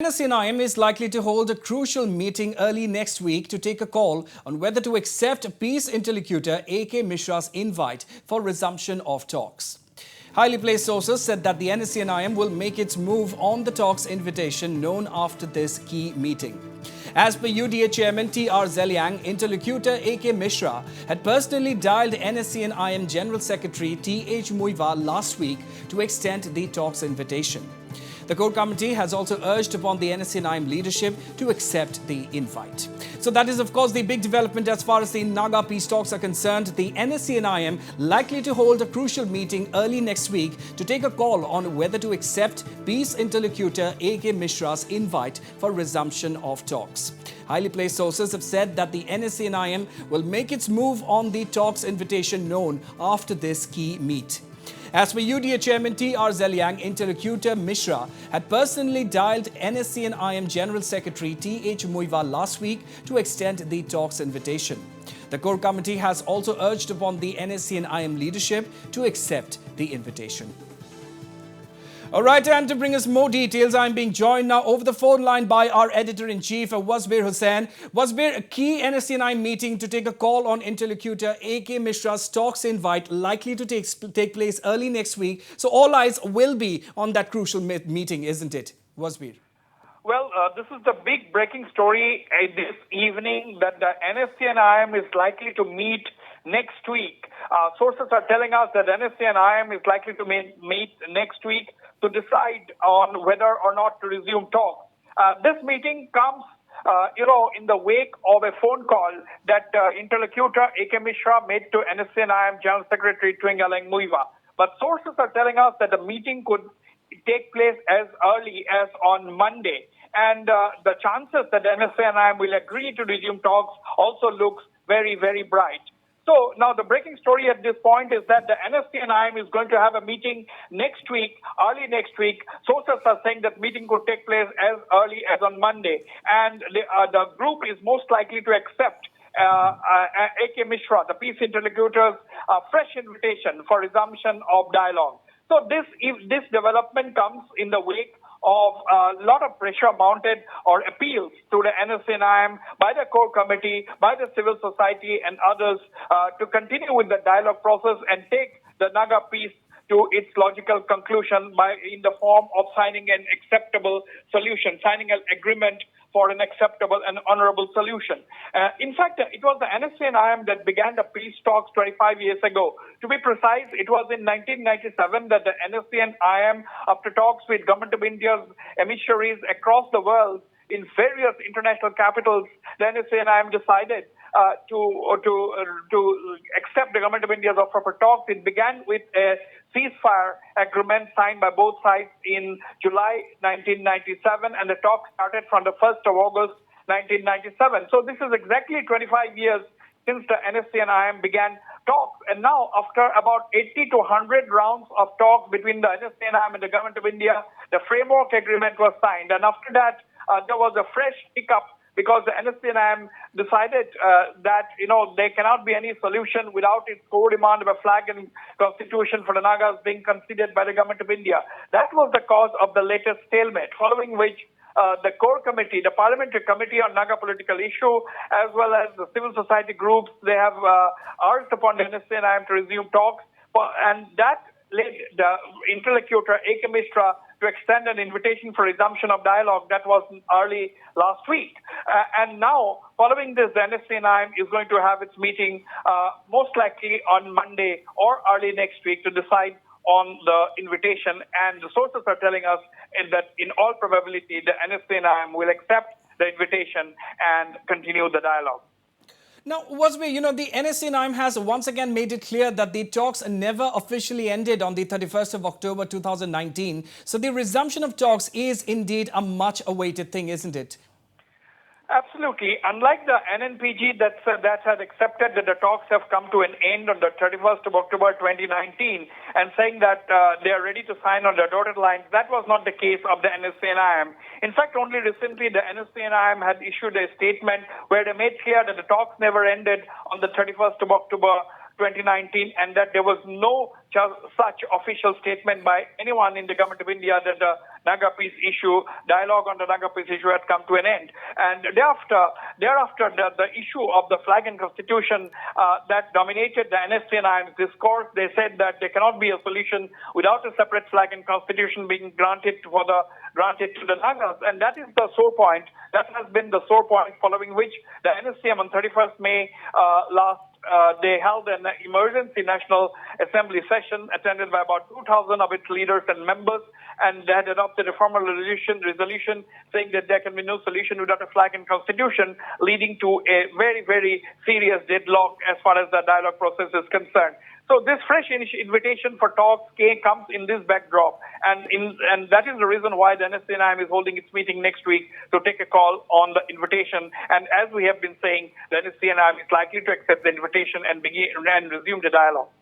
NSCN-IM is likely to hold a crucial meeting early next week to take a call on whether to accept peace interlocutor AK Mishra's invite for resumption of talks. Highly placed sources said that the NSCN-IM will make its move on the talks invitation known after this key meeting. As per UDA Chairman T.R. Zeliang, interlocutor AK Mishra had personally dialed NSCN-IM General Secretary T.H. Muiva last week to extend the talks invitation. The core committee has also urged upon the NSCN-IM leadership to accept the invite. So that is, of course, the big development as far as the Naga Peace Talks are concerned. The NSCN-IM likely to hold a crucial meeting early next week to take a call on whether to accept peace interlocutor AK Mishra's invite for resumption of talks. Highly placed sources have said that the NSCN-IM will make its move on the talks invitation known after this key meet. As for UDA Chairman T.R. Zeliang, interlocutor Mishra had personally dialed NSCN-IM General Secretary T.H. Muiva last week to extend the talks invitation. The core committee has also urged upon the NSCN-IM leadership to accept the invitation. All right, and to bring us more details, I'm being joined now over the phone line by our Editor-in-Chief, Wasbir Hussain. Wasbir, a key NSCN-IM meeting to take a call on interlocutor AK Mishra's talks invite likely to take place early next week. So all eyes will be on that crucial meeting, isn't it, Wasbir? Well, this is the big breaking story this evening that the NSCN-IM is likely to meet next week. Sources are telling us that NSCN-IM is likely to meet next week to decide on whether or not to resume talks. This meeting comes, in the wake of a phone call that interlocutor AK Mishra made to NSCN-IM General Secretary Twingalang Muiva. But sources are telling us that the meeting could take place as early as on Monday. And the chances that NSCN-IM will agree to resume talks also looks very, very bright. So now the breaking story at this point is that the NSCN-IM is going to have a meeting next week, early next week. Sources are saying that meeting could take place as early as on Monday. And the group is most likely to accept AK Mishra, the peace interlocutor's fresh invitation for resumption of dialogue. So if this development comes in the wake of a lot of pressure mounted or appeals to the NSCN-IM by the core committee, by the civil society and others to continue with the dialogue process and take the Naga peace to its logical conclusion in the form of signing an acceptable solution, signing an agreement for an acceptable and honorable solution. In fact, it was the NSCN-IM that began the peace talks 25 years ago. To be precise, it was in 1997 that the NSCN-IM, after talks with Government of India's emissaries across the world in various international capitals, the NSCN-IM decided to accept the Government of India's offer for talks. It began with a ceasefire agreement signed by both sides in July 1997, and the talks started from the 1st of August 1997. So this is exactly 25 years since the NSCN-IM began talks. And now, after about 80 to 100 rounds of talks between the NSCN-IM and the Government of India, the framework agreement was signed. And after that, there was a fresh hiccup because the NSCN-IM decided that, there cannot be any solution without its core demand of a flag and constitution for the Nagas being considered by the Government of India. That was the cause of the latest stalemate, following which the core committee, the parliamentary committee on Naga political issue, as well as the civil society groups, they have urged upon the NSCN-IM to resume talks. And that led the interlocutor AK Mishra to extend an invitation for resumption of dialogue that was early last week. And now, following this, the NSCN-IM is going to have its meeting most likely on Monday or early next week to decide on the invitation. And the sources are telling us that in all probability, the NSCN-IM will accept the invitation and continue the dialogue. Now, Wasbir, the NSCN-IM has once again made it clear that the talks never officially ended on the 31st of October 2019. So the resumption of talks is indeed a much awaited thing, isn't it? Absolutely. Unlike the NNPG that had accepted that the talks have come to an end on the 31st of October 2019 and saying that they are ready to sign on the dotted lines, that was not the case of the NSCN-IM. In fact, only recently the NSCN-IM had issued a statement where they made clear that the talks never ended on the 31st of October 2019, and that there was no such official statement by anyone in the government of India that the Naga Peace issue, dialogue on the Naga Peace issue had come to an end. And thereafter the issue of the flag and constitution that dominated the NSCN-IM discourse, they said that there cannot be a solution without a separate flag and constitution being granted to the Nagas. And that is the sore point. That has been the sore point, following which the NSCM on 31st May they held an emergency National Assembly session attended by about 2,000 of its leaders and members, and they had adopted a formal resolution saying that there can be no solution without a flag and constitution, leading to a very, very serious deadlock as far as the dialogue process is concerned. So this fresh invitation for talks comes in this backdrop, and that is the reason why the NSCN-IM is holding its meeting next week to take a call on the invitation. And as we have been saying, the NSCN-IM is likely to accept the invitation and resume the dialogue.